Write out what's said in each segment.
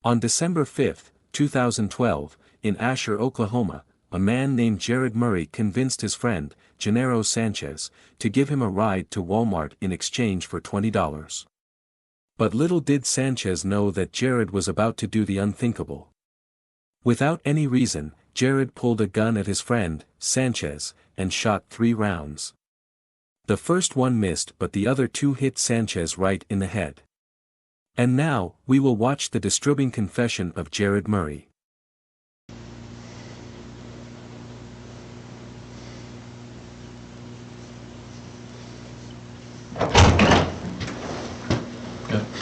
On December 5, 2012, in Asher, Oklahoma, a man named Jared Murray convinced his friend, Gennaro Sanchez, to give him a ride to Walmart in exchange for $20. But little did Sanchez know that Jared was about to do the unthinkable. Without any reason, Jared pulled a gun at his friend, Sanchez, and shot 3 rounds. The first one missed, but the other 2 hit Sanchez right in the head. And now, we will watch the disturbing confession of Jared Murray.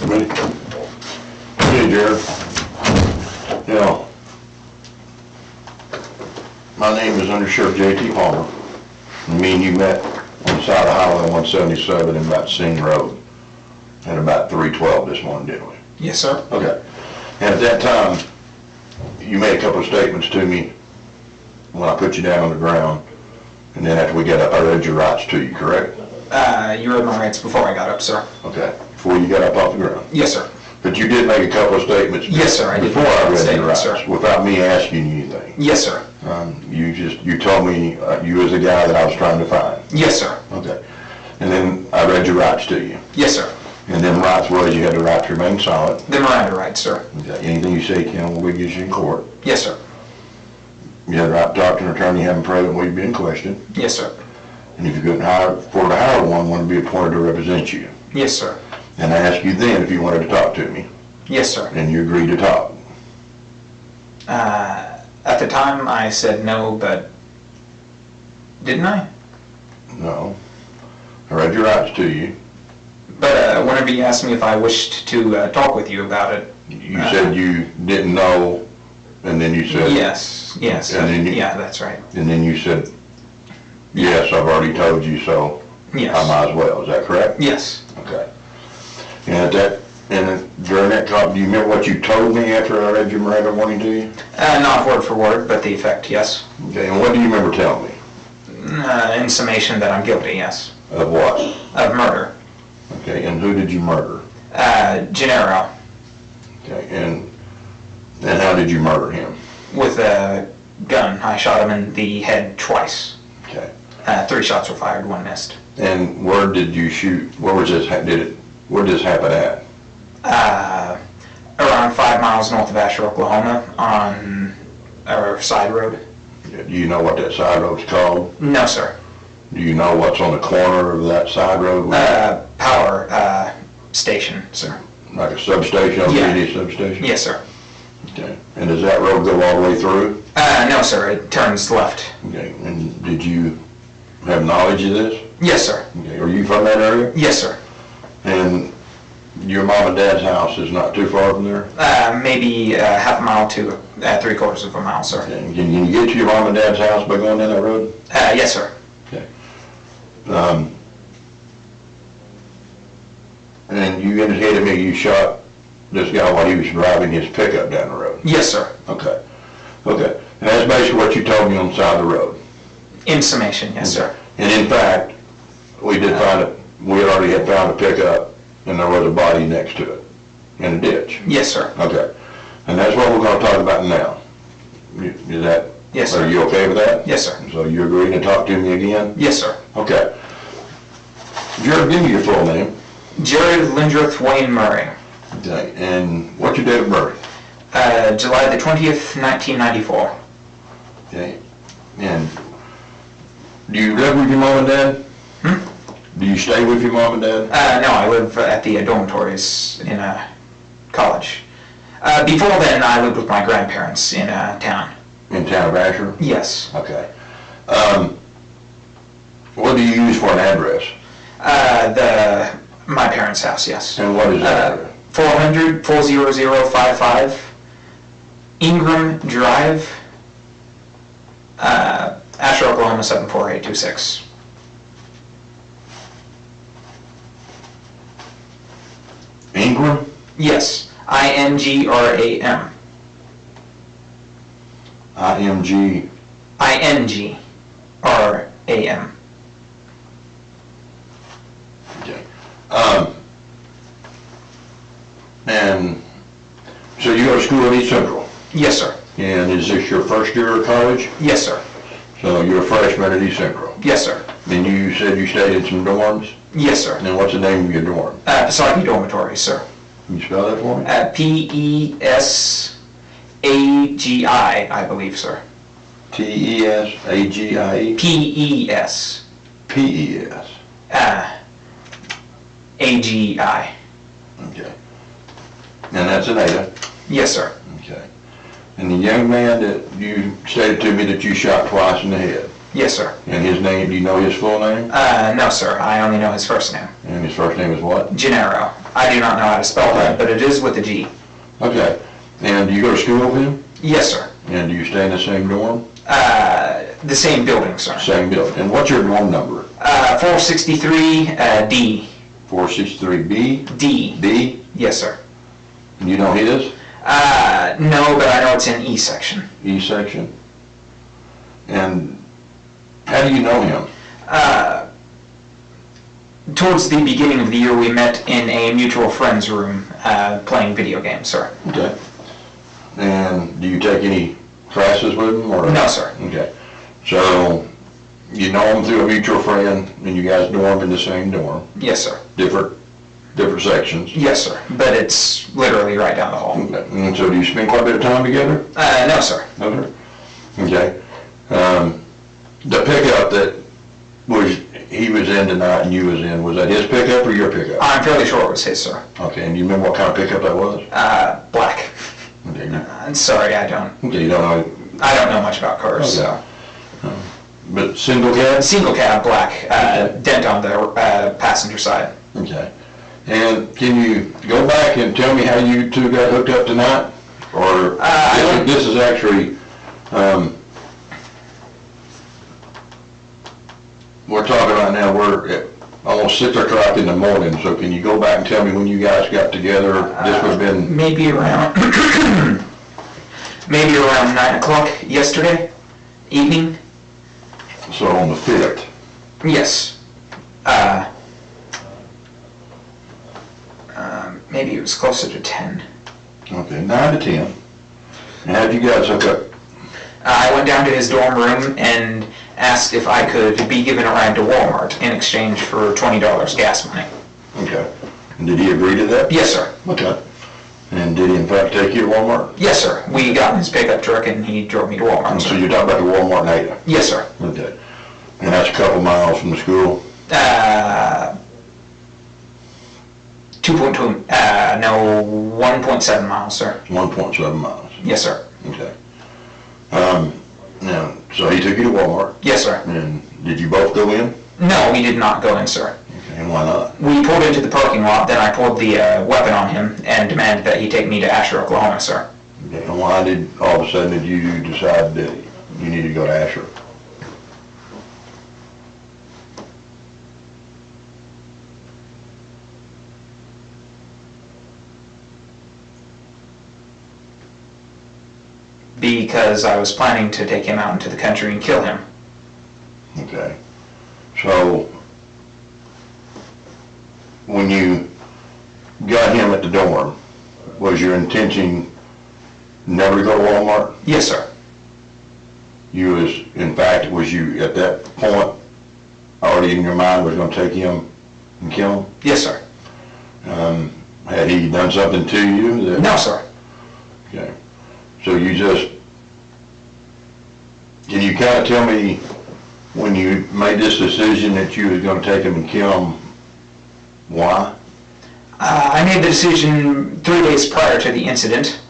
Ready? Hey, Jared. My name is Under Sheriff J.T. Palmer. Me and you met on the side of Highway 177 in about Sing Road at about 3:12 this morning, didn't we? Yes, sir. Okay. And at that time, you made a couple of statements to me when I put you down on the ground, and then after we got up, I read your rights to you, correct? You read my rights before I got up, sir. Okay. Before you got up off the ground. Yes, sir. But you did make a couple of statements. Yes, sir. I did. Before I read your rights, sir. without me asking you anything. Yes, sir. You told me you was the guy that I was trying to find. Yes, sir. Okay. And then I read your rights to you. Yes, sir. And then rights was you had the right to remain silent. The Miranda rights, sir. Okay. Anything you say can will be against you in court. Yes, sir. You had the right to talk to an attorney, have him present when you've been questioned. Yes, sir. And if you couldn't afford to hire one to be appointed to represent you. Yes, sir. And I asked you then if you wanted to talk to me. Yes, sir. And you agreed to talk. At the time, I said no, but didn't I? No. I read your rights to you. But whenever you asked me if I wished to talk with you about it, You said you didn't know, and then you said... Yes, yes. And then yeah, that's right. And then you said, yes, I've already told you, so Yes. I might as well. Is that correct? Yes. Okay. And during that talk, do you remember what you told me after I read your Miranda warning to you? Not word for word, but the effect, yes. Okay, and what do you remember telling me? In summation that I'm guilty, yes. Of what? Of murder. Okay, and who did you murder? Gennaro. Okay, and how did you murder him? With a gun. I shot him in the head twice. Okay. 3 shots were fired, 1 missed. And where did you shoot? Where was this? Where did this happen at? Around 5 miles north of Asher, Oklahoma, on our side road. Do you know what that side road's called? No, sir. Do you know what's on the corner of that side road? Power station, sir. Like a substation, a substation? Yes, sir. Okay. And does that road go all the way through? No, sir. It turns left. Okay. And did you have knowledge of this? Yes, sir. Okay. Are you from that area? Yes, sir. And your mom and dad's house is not too far from there? Maybe half a mile to 3/4 of a mile, sir. Okay. Can you get to your mom and dad's house by going down that road? Yes, sir. Okay. And you indicated to me you shot this guy while he was driving his pickup down the road? Yes, sir. Okay. Okay. And that's basically what you told me on the side of the road? In summation, yes, sir. And in fact, we did we already had found a pickup, and there was a body next to it, in a ditch. Yes, sir. Okay. And that's what we're going to talk about now. Is that? Yes, sir. Are you okay with that? Yes, sir. So you agreeing to talk to me again? Yes, sir. Okay. Jared, give me your full name. Jared Lindruth Wayne Murray. Okay. And what's your date of birth? July the 20th, 1994. Okay. And do you live with your mom and dad? Do you stay with your mom and dad? No, I live at the dormitories in college. Before then, I lived with my grandparents in town. In town of Asher? Yes. Okay. What do you use for an address? My parents' house, yes. And what is that address? 400-40055 Ingram Drive, Asher, Oklahoma 74826. Ingram? Yes, INGRAM. IMG. INGRAM. Okay. And So you go to school at East Central, Yes, sir. and is this your first year of college? Yes, sir. So you're a freshman at East Central. Yes, sir. And you said you stayed in some dorms? Yes, sir. And what's the name of your dorm? Pesagi Dormitory, sir. Can you spell that for me? P-E-S-A-G-I, I believe, sir. T-E-S-A-G-I-E? P-E-S. P-E-S. A-G-I. Okay. And that's an Ada? Yes, sir. Okay. And the young man that you stated to me that you shot twice in the head, Yes, sir. and his name, do you know his full name? No, sir. I only know his first name. And his first name is what? Gennaro. I do not know how to spell that, but it is with a G. Okay. And do you go to school with him? Yes, sir. And do you stay in the same dorm? The same building, sir. Same building. And what's your dorm number? 463 D. 463B? D. D? Yes, sir. And you know his? No, but I know it's in E section. E section? And how do you know him? Towards the beginning of the year, we met in a mutual friend's room playing video games, sir. Okay. And do you take any classes with him? Or? No, sir. Okay. So you know him through a mutual friend, and you guys dorm in the same dorm, Yes, sir. different sections. Yes, sir. But it's literally right down the hall. Okay. And so do you spend quite a bit of time together? No, sir. Okay. Okay. The pickup that he was in tonight and you was in, was that his pickup or your pickup? I'm fairly sure it was his, sir. Okay. And you remember what kind of pickup that was? Black. Okay. I'm sorry, I don't Okay. You don't know. know much about cars, so. But single cab? Single cab, black, dent on the passenger side. Okay. And can you go back and tell me how you two got hooked up tonight? Or this is actually, we're talking right now, we're at almost 6 o'clock in the morning, so can you go back and tell me when you guys got together? This would have been... Maybe around, maybe around 9 o'clock yesterday evening. So on the 5th. Yes. Maybe it was closer to 10. Okay, 9 to 10. And how'd you guys hook up? I went down to his dorm room and asked if I could be given a ride to Walmart in exchange for $20 gas money. Okay. And did he agree to that? Yes, sir. Okay. And did he in fact take you to Walmart? Yes, sir. We got in his pickup truck and he drove me to Walmart. So you're talking about the Walmart in Ada? Yes, sir. Okay. And that's a couple miles from the school? 1.7 miles, sir. 1.7 miles. Yes, sir. Okay. Now, so he took you to Walmart, Yes, sir. and did you both go in? No, we did not go in, sir. Okay, and why not? We pulled into the parking lot, then I pulled the weapon on him and demanded that he take me to Asher, Oklahoma, sir. Okay, and why did, all of a sudden, did you decide that you needed to go to Asher? Because I was planning to take him out into the country and kill him. Okay. So, when you got him at the dorm, was your intention never to go to Walmart? Yes, sir. You was, in fact, was you at that point already in your mind was going to take him and kill him? Yes, sir. Had he done something to you? That, No, sir. Okay. So you just, can you kind of tell me when you made this decision that you was going to take him and kill him, why? I made the decision 3 days prior to the incident.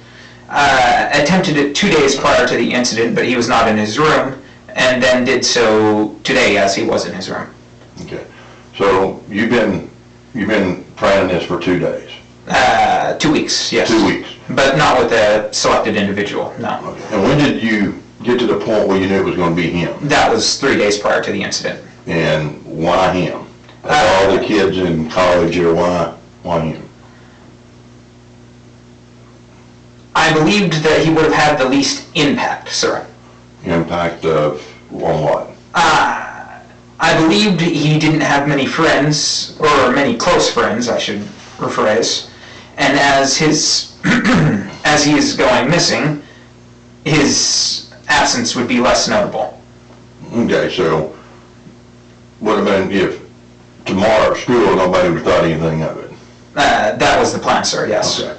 Attempted it 2 days prior to the incident, but he was not in his room, and then did so today as he was in his room. Okay. So you've been planning this for 2 days? 2 weeks, yes. 2 weeks. But not with a selected individual, no. Okay. And when did you get to the point where you knew it was going to be him? That was 3 days prior to the incident. And why him? Of all the kids in college here, why him? I believed that he would have had the least impact, sir. Impact of, on what? I believed he didn't have many friends, or many close friends, I should rephrase, And as his as he is going missing, his absence would be less notable. Okay, so what about if tomorrow at school nobody would have thought anything of it? That was the plan, sir, yes. Okay.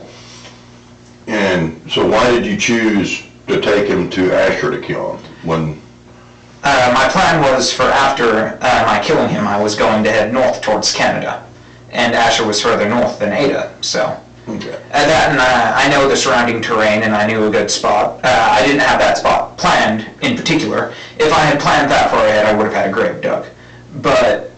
And so why did you choose to take him to Asher to kill him? My plan was for after my killing him, I was going to head north towards Canada. And Asher was further north than Ada, so. Okay. And I know the surrounding terrain, and I knew a good spot. I didn't have that spot planned in particular. If I had planned that far ahead, I would have had a grave dug. But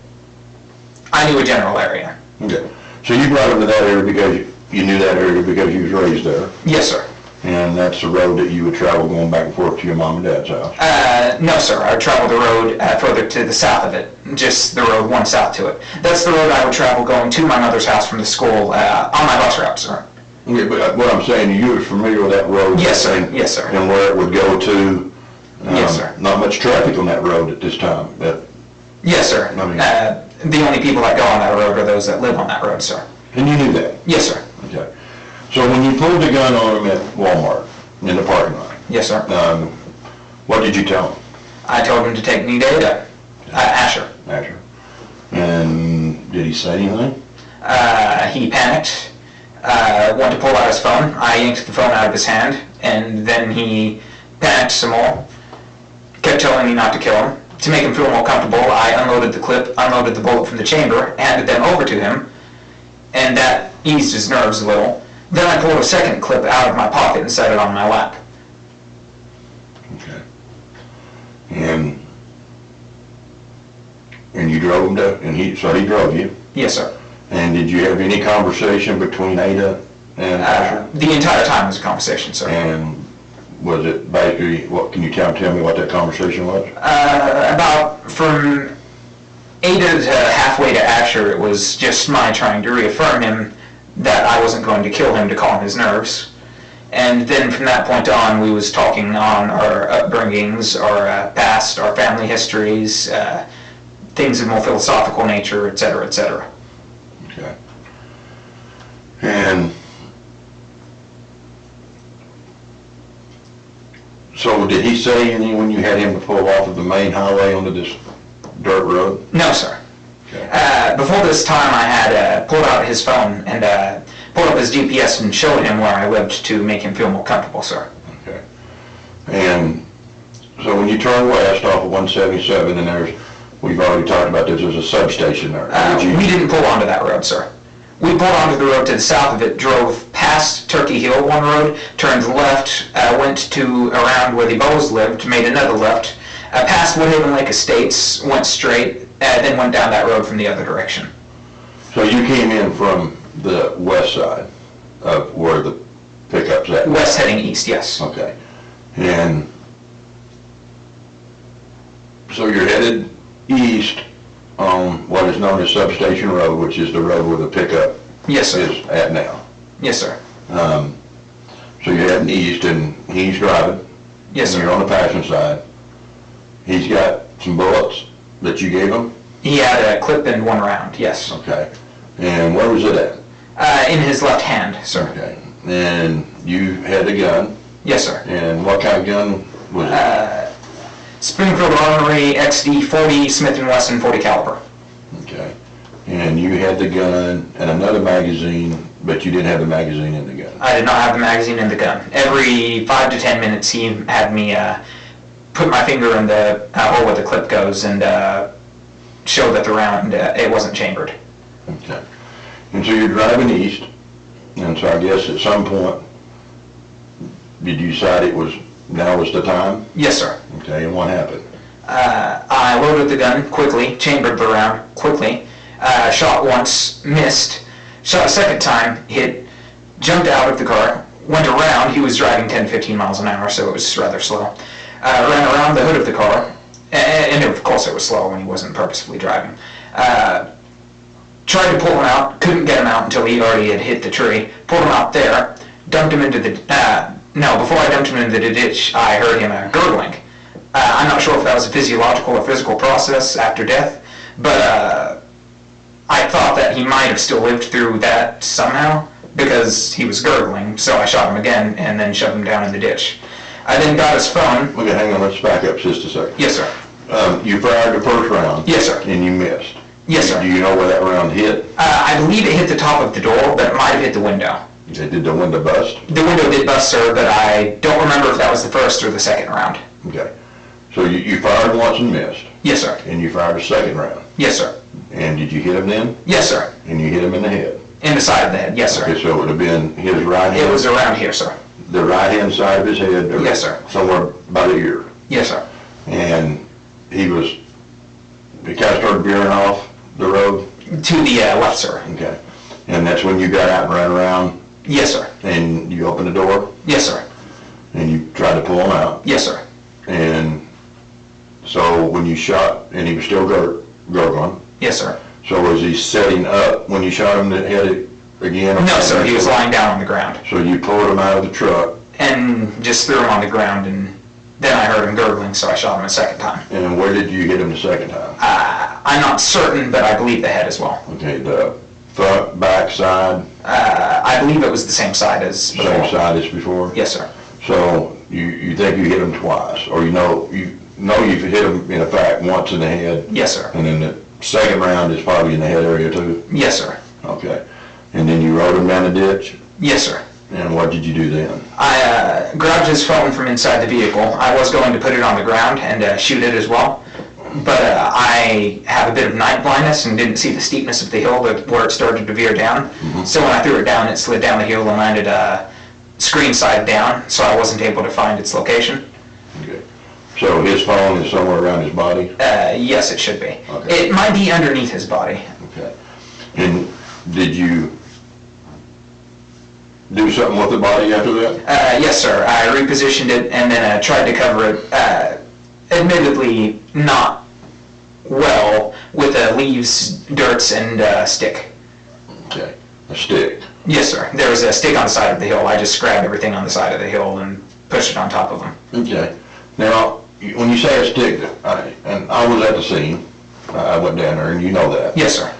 I knew a general area. Okay. So you brought him to that area because you knew that area because you was raised there? Yes, sir. And that's the road that you would travel going back and forth to your mom and dad's house? No, sir. I would travel the road further to the south of it, just the road one south to it. That's the road I would travel going to my mother's house from the school on my bus route, sir. Okay, but what I'm saying, you were familiar with that road? Yes, sir. Yes, sir. And where it would go to? Yes, sir. Not much traffic on that road at this time, but... Yes, sir. I mean, the only people that go on that road are those that live on that road, sir. And you knew that? Yes, sir. Okay. So when you pulled the gun on him at Walmart, in the parking lot, Yes, sir. what did you tell him? I told him to take me to Ada, Asher. Asher. And did he say anything? He panicked, went to pull out his phone. I yanked the phone out of his hand, and then he panicked some more, kept telling me not to kill him. To make him feel more comfortable, I unloaded the clip, unloaded the bullet from the chamber, handed them over to him, and that eased his nerves a little. Then I pulled a second clip out of my pocket and set it on my lap. Okay. And you drove him to, so he drove you? Yes, sir. And did you have any conversation between Ada and Asher? The entire time was a conversation, sir. And was it basically, what, can you tell me what that conversation was? About from Ada to halfway to Asher, it was just my trying to reaffirm him that I wasn't going to kill him to calm his nerves. And then from that point on, we was talking on our upbringings, our past, our family histories, things of more philosophical nature, etc., etc. Okay. And so did he say anything when you had him to pull off of the main highway onto this dirt road? No, sir. Okay. Before this time, I had pulled out his phone and pulled up his GPS and showed him where I lived to make him feel more comfortable, sir. Okay. And so when you turn west off of 177, and we've already talked about this, there's a substation there. We didn't pull onto that road, sir. We pulled onto the road to the south of it, drove past Turkey Hill, one road, turned left, went to around where the Bows lived, made another left, past Woodhaven Lake Estates, went straight, then went down that road from the other direction. So you came in from the west side of where the pickup's at? West heading east, yes. Okay. And so you're headed east on what is known as Substation Road, which is the road where the pickup Yes, sir. is at now. Yes, sir. So you're heading east and he's driving. Yes, And sir. you're on the passenger side. He's got some bullets that you gave him? He had a clip and one round, yes. Okay. And where was it at? In his left hand, sir. Okay. And you had a gun? Yes, sir. And what kind of gun was it? Springfield Armory XD-40 Smith & Wesson 40 caliber. Okay. And you had the gun and another magazine, but you didn't have the magazine in the gun? I did not have the magazine in the gun. Every 5 to 10 minutes he had me put my finger in the hole where the clip goes and show that the round, it wasn't chambered. Okay. And so you're driving east, and so I guess at some point, did you decide now was the time? Yes, sir. Okay, and what happened? I loaded the gun quickly, chambered the round quickly, shot once, missed, shot a second time, hit, jumped out of the car, went around. He was driving 10 to 15 miles an hour, so it was rather slow. Ran around the hood of the car, and of course it was slow when he wasn't purposefully driving. Tried to pull him out, couldn't get him out until he already had hit the tree. Pulled him out there, dumped him into the, before I dumped him into the ditch, I heard him gurgling. I'm not sure if that was a physiological or physical process after death, but I thought that he might have still lived through that somehow, because he was gurgling, so I shot him again and then shoved him down in the ditch. I then got his phone. Okay, hang on, let's back up just a second. Yes, sir. You fired the first round. Yes, sir. And you missed. Yes, sir. Do you know where that round hit? I believe it hit the top of the door, but it might have hit the window. Okay, did the window bust? The window did bust, sir, but I don't remember if that was the first or the second round. Okay. So you fired once and missed. Yes, sir. And you fired a second round. Yes, sir. And did you hit him then? Yes, sir. And you hit him in the head? In the side of the head, yes, sir. Okay, so it would have been his right hand? It was around here, sir. The right-hand side of his head? Or Yes, sir. somewhere by the ear? Yes, sir. And he kind of started veering off the road? To the left, sir. Okay. And that's when you got out and ran around? Yes, sir. And you opened the door? Yes, sir. And you tried to pull him out? Yes, sir. And so when you shot, and he was still gurgling? Yes, sir. So was he setting up when you shot him in the head again? No, sir. He was lying down on the ground. So you pulled him out of the truck? And just threw him on the ground, and then I heard him gurgling, so I shot him a second time. And where did you hit him the second time? I'm not certain, but I believe the head as well. Okay, the front, back, side? I believe it was the same side as before. Same side as before? Yes, sir. So you think you hit him twice, or you know you've hit him in fact once in the head? Yes, sir. And then the second round is probably in the head area too? Yes, sir. Okay. And then you rode him down the ditch? Yes, sir. And what did you do then? I grabbed his phone from inside the vehicle. I was going to put it on the ground and shoot it as well, but I have a bit of night blindness and didn't see the steepness of the hill where it started to veer down. Mm-hmm. So when I threw it down, it slid down the hill and landed screen side down, so I wasn't able to find its location. Okay. So his phone is somewhere around his body? Yes, it should be. Okay. It might be underneath his body. Okay. And did you do something with the body after that? Yes, sir. I repositioned it and then tried to cover it, admittedly not well, with leaves, dirts, and stick. Okay. A stick? Yes, sir. There was a stick on the side of the hill. I just grabbed everything on the side of the hill and pushed it on top of them. Okay. Now, when you say a stick, and I was at the scene, I went down there, and you know that. Yes, sir.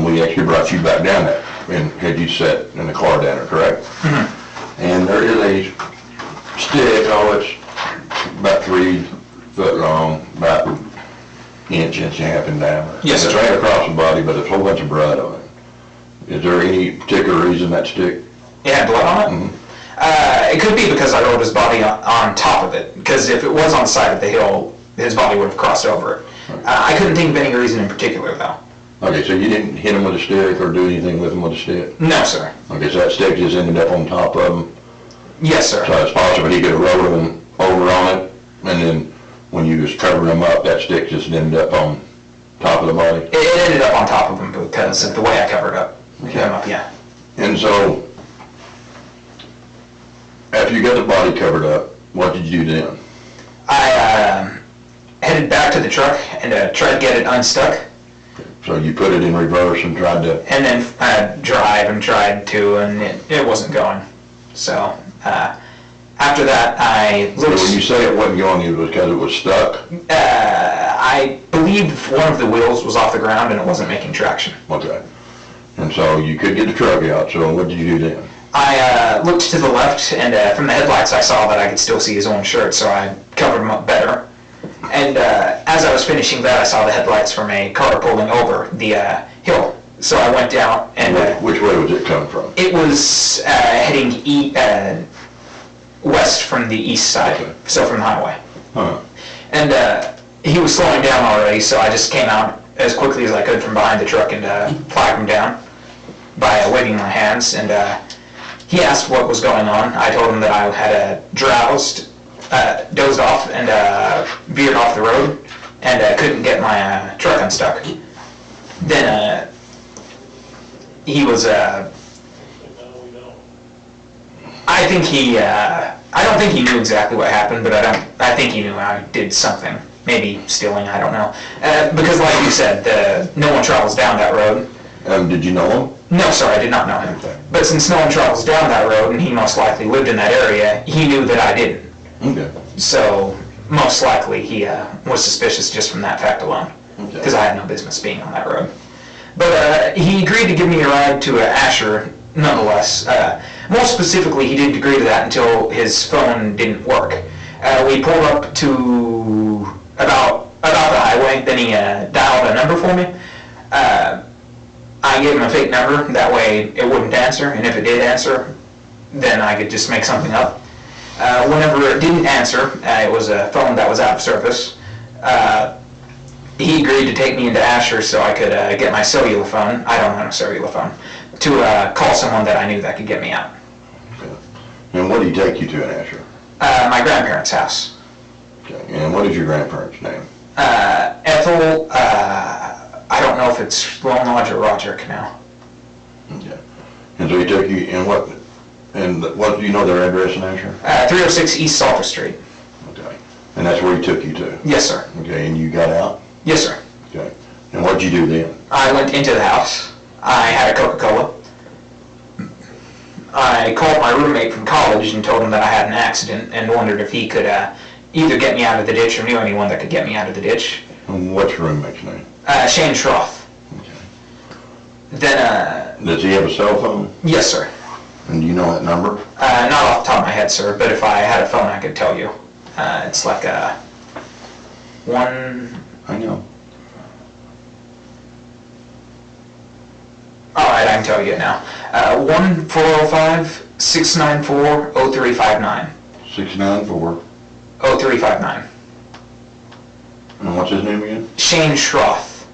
We actually brought you back down there and had you sat in the car down there, correct? Mm-hmm. And there is a stick, it's about 3 foot long, about inch and a half in diameter. Yes, sir. It's right across the body, but there's a whole bunch of blood on it. Is there any particular reason that stick? It had blood on it? Mm-hmm. It could be because I rolled his body on top of it, because if it was on the side of the hill, his body would have crossed over it. I couldn't think of any reason in particular, though. Okay, so you didn't hit him with a stick or do anything with him with a stick? No, sir. Okay, so that stick just ended up on top of him? Yes, sir. So it's possible he could have rolled him over on it, and then when you was covering him up, that stick just ended up on top of the body? It ended up on top of him because of the way I covered him up, yeah. And so, after you got the body covered up, what did you do then? I headed back to the truck and tried to get it unstuck. So you put it in reverse and tried to... And then drive and tried to, and it wasn't going. So, after that, I looked... So when you say it wasn't going, it was because it was stuck? I believe one of the wheels was off the ground and it wasn't making traction. Okay. And so you could get the truck out, so what did you do then? I looked to the left, and from the headlights I saw that I could still see his own shirt, so I covered him up better. And as I was finishing that, I saw the headlights from a car pulling over the hill. So I went down and... Which way was it coming from? It was heading west from the east side, okay. So from the highway. Huh. And he was slowing down already, so I just came out as quickly as I could from behind the truck and flagged him down by waving my hands. And he asked what was going on. I told him that I had dozed off and veered off the road and couldn't get my truck unstuck. Then he was... I don't think he knew exactly what happened, but I think he knew I did something. Maybe stealing, I don't know. Because like you said, no one travels down that road. Did you know him? No, sir, I did not know him. Okay. But since no one travels down that road, and he most likely lived in that area, he knew that I didn't. Okay. So, most likely he was suspicious just from that fact alone. Okay. Because I had no business being on that road. But he agreed to give me a ride to Asher nonetheless. More specifically, he didn't agree to that until his phone didn't work. We pulled up to about the highway, then he dialed a number for me. I gave him a fake number, that way it wouldn't answer, and if it did answer, then I could just make something up. Whenever it didn't answer, it was a phone that was out of service. He agreed to take me into Asher so I could get my cellular phone, I don't own a cellular phone, to call someone that I knew that could get me out. Okay. And what did he take you to in Asher? My grandparents' house. Okay. And what is your grandparents' name? Ethel, I don't know if it's Lone Lodge or Roderick now. Okay. And so he took you, and what do you know their address in Asher? 306 East Salter Street. Okay. And that's where he took you to? Yes, sir. Okay, and you got out? Yes, sir. Okay. And what did you do then? I went into the house. I had a Coca-Cola. I called my roommate from college and told him that I had an accident and wondered if he could either get me out of the ditch or knew anyone that could get me out of the ditch. And what's your roommate's name? Shane Schroth. Okay. Then, Does he have a cell phone? yes, sir. And do you know that number? Not off the top of my head, sir, but if I had a phone, I could tell you. It's like a one... I know. All right, I can tell you now. 1-405-694-0359. 694. 0359. And what's his name again? Shane Schroth.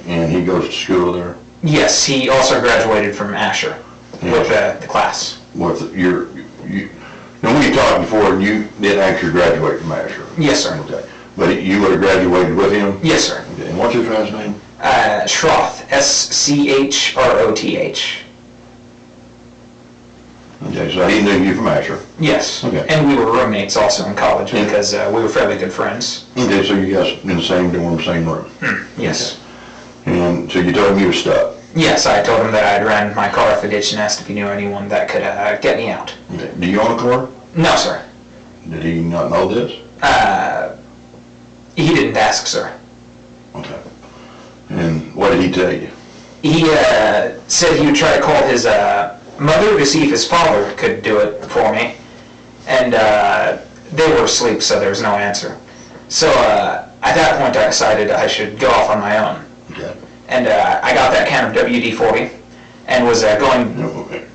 And he goes to school there? Yes, he also graduated from Asher with the class. With now we talked before, and you didn't actually graduate from Asher. Yes, sir. Okay. But you would have graduated with him? Yes, sir. Okay. And what's his last name? Schroth. S-C-H-R-O-T-H. Okay, so he knew you from Asher. Yes. Okay. And we were roommates also in college because we were fairly good friends. Okay, so you guys in the same dorm, same room. Yes. Okay. And so you told him you were stuck. Yes, I told him that I'd ran my car off the ditch and asked if he knew anyone that could get me out. Okay. Do you own a car? No, sir. Did he not know this? He didn't ask, sir. Okay. And what did he tell you? He said he would try to call his mother to see if his father could do it for me. And they were asleep, so there was no answer. So at that point, I decided I should go off on my own. Okay. And I got that can of WD-40 and was going...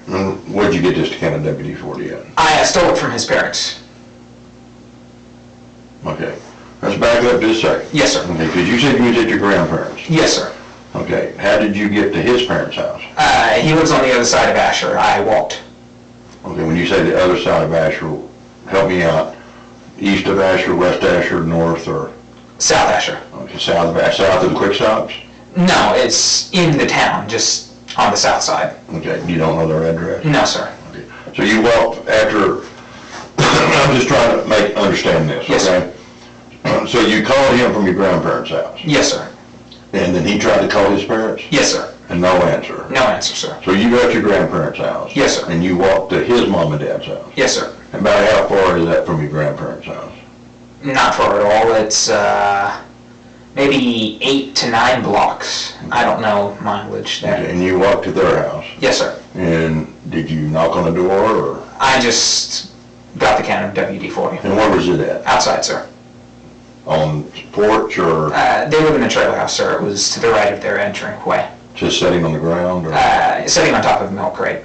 And where'd you get this can of WD-40 at? I stole it from his parents. Okay. Let's back up just a second. Yes, sir. Okay, because you said you was at your grandparents'. Yes, sir. Okay. How did you get to his parents' house? He lives on the other side of Asher. I walked. Okay, when you say the other side of Asher, help me out. East of Asher, west Asher, north, or? South Asher. Okay, south of the quick stops? No, it's in the town, just on the south side. Okay, you don't know their address? No, sir. Okay. So you walked after, I'm just trying to understand this, Yes, okay? So you called him from your grandparents' house? Yes, sir. And then he tried to call his parents? Yes, sir. And no answer? No answer, sir. So you got your grandparents' house? Yes, sir. And you walked to his mom and dad's house? Yes, sir. And about how far is that from your grandparents' house? Not far at all. It's maybe 8 to 9 blocks. I don't know mileage there. Okay, and you walked to their house? Yes, sir. And did you knock on the door, or? I just got the can of WD-40. And where was it at? Outside, sir. On porch, or They live in a trailer house, sir. It was to the right of their entryway. just sitting on the ground, or? Sitting on top of a milk crate.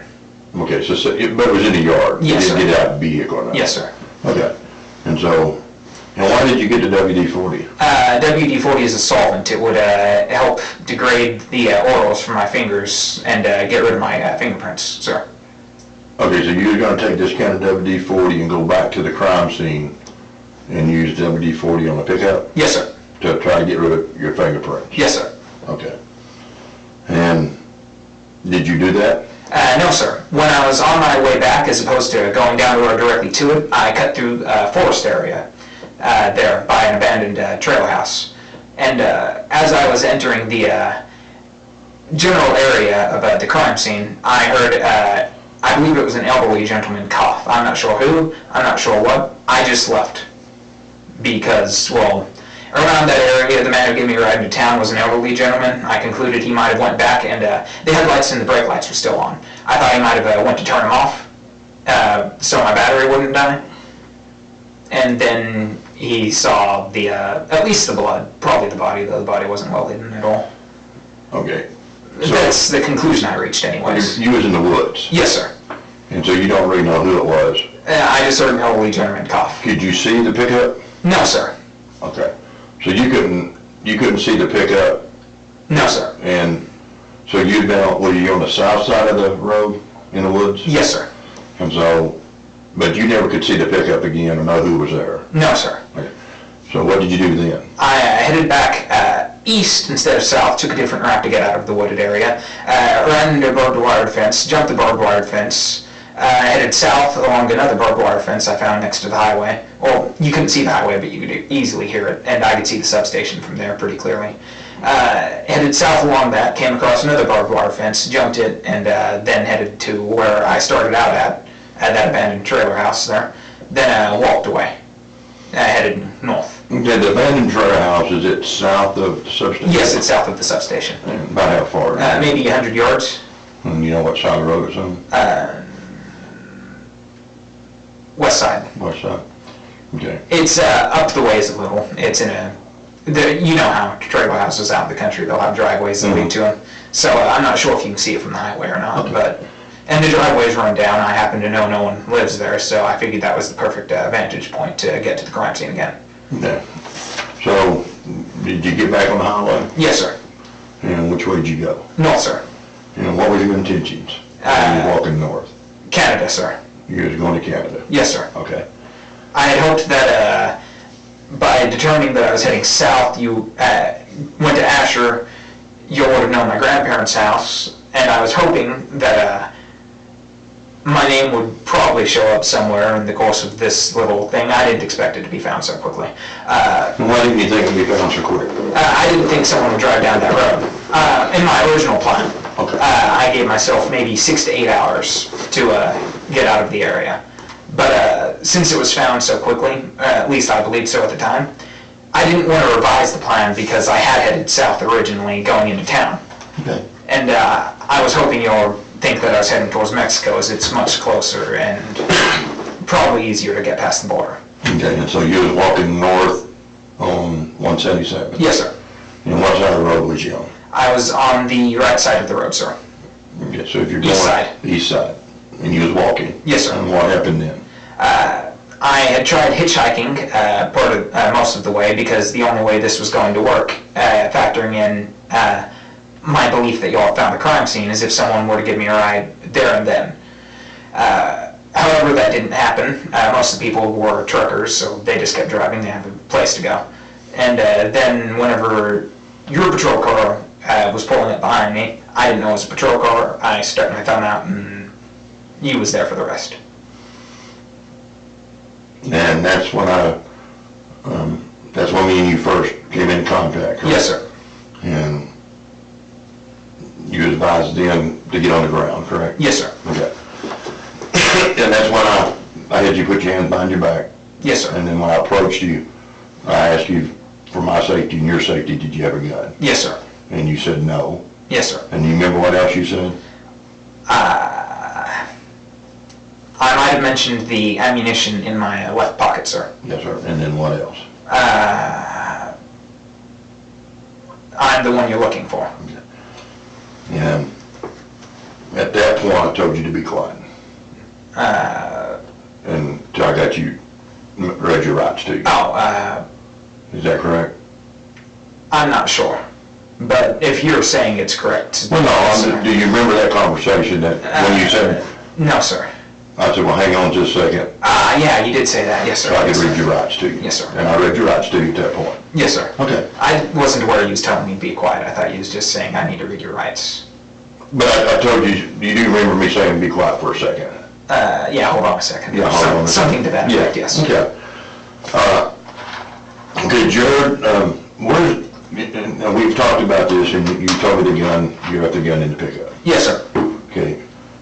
Okay, so, but it was in the yard? Yes, You sir. didn't get out of the vehicle or nothing? Yes, sir. Okay, and so, and why did you get the WD-40? WD-40 is a solvent. It would help degrade the oils from my fingers and get rid of my fingerprints, sir. Okay, so you were gonna take this kind of WD-40 and go back to the crime scene and use WD-40 on the pickup Yes, sir. to try to get rid of your fingerprints? Yes, sir. Okay. And did you do that? No, sir. When I was on my way back, as opposed to going down the road directly to it, I cut through a forest area there by an abandoned trailer house. And as I was entering the general area of the crime scene, I heard, I believe it was an elderly gentleman cough. I'm not sure who, I'm not sure what. I just left. Because, well, Around that area, the man who gave me a ride into town was an elderly gentleman. I concluded he might have went back, and the headlights and the brake lights were still on. I thought he might have went to turn them off, so my battery wouldn't die. And then he saw the, at least the blood, probably the body, though the body wasn't well hidden at all. Okay. So that's the conclusion I reached anyways. You was in the woods? Yes, sir. And so you don't really know who it was? I just heard an elderly gentleman cough. Could you see the pickup? No, sir. Okay. So you couldn't see the pickup? No, sir. And so were you on the south side of the road in the woods? Yes, sir. And so, but you never could see the pickup again or know who was there? No, sir. Okay. So what did you do then? I headed back east instead of south, took a different route to get out of the wooded area, ran into a barbed wire fence, jumped the barbed wire fence, headed south along another barbed wire fence I found next to the highway. Well, you couldn't see the highway, but you could easily hear it, and I could see the substation from there pretty clearly. Headed south along that, came across another barbed wire fence, jumped it, and then headed to where I started out at that abandoned trailer house there. Then walked away, headed north. Okay, the abandoned trailer house, is it south of the substation? Yes, it's south of the substation. And about how far? Maybe 100 yards. And you know what side of the road it's on? West side. West side. Okay. It's up the ways a little. It's in you know how trailer houses out in the country, they'll have driveways that lead to them. So I'm not sure if you can see it from the highway or not, Okay. And the driveway's run down. I happen to know no one lives there, so I figured that was the perfect vantage point to get to the crime scene again. Okay. So, did you get back on the highway? Yes, sir. And which way did you go? North, sir. And what were your intentions? When you were walking north? Canada, sir. You was going to Canada? Yes, sir. Okay. I had hoped that by determining that I was heading south, you went to Asher, you would have known my grandparents' house, and I was hoping that my name would probably show up somewhere in the course of this little thing. I didn't expect it to be found so quickly. Why didn't you think it would be found so quick? I didn't think someone would drive down that road. In my original plan, Okay. I gave myself maybe 6 to 8 hours to get out of the area. But since it was found so quickly, at least I believed so at the time, I didn't want to revise the plan because I had headed south originally going into town. Okay. And I was hoping you'll think that I was heading towards Mexico as it's much closer and probably easier to get past the border. Okay, and so you was walking north on 177? Yes, sir. And what side of the road was you on? I was on the right side of the road, sir. Okay, so if you're East going... side. East side. And you was walking? Yes, sir. And what happened then? I had tried hitchhiking most of the way because the only way this was going to work, factoring in my belief that y'all found the crime scene, is if someone were to give me a ride there and then. However, that didn't happen. Most of the people were truckers, so they just kept driving. They had a place to go. And then whenever your patrol car was pulling up behind me, I didn't know it was a patrol car. I stuck my thumb out and you was there for the rest. And that's when that's when me and you first came in contact, correct? Yes, sir. And you advised them to get on the ground, correct? Yes, sir. Okay. And that's when I had you put your hands behind your back. Yes, sir. And then when I approached you, I asked you, for my safety and your safety, did you have a gun? Yes, sir. And you said no. Yes, sir. And you remember what else you said? I might have mentioned the ammunition in my left pocket, sir. Yes, sir. And then what else? I'm the one you're looking for. And at that point, I told you to be quiet. And till I got you, read your rights to you. Is that correct? I'm not sure. But if you're saying it's correct. Well, no, do you remember that conversation that when you said, no, sir. I said, well, hang on just a second. Yeah, you did say that. Yes, sir. So I Yes, could sir. read your rights to you. Yes, sir. And I read your rights to you at that point. Yes, sir. Okay. I wasn't aware you was telling me to be quiet. I thought you was just saying I need to read your rights. But I told you, you do remember me saying be quiet for a second? Yeah, hold on a second. Yeah, hold on a second. Something to that effect, yes. Okay. Okay, Jared, and we've talked about this, and you told me the gun, you got the gun in the pickup. Yes, sir. Okay,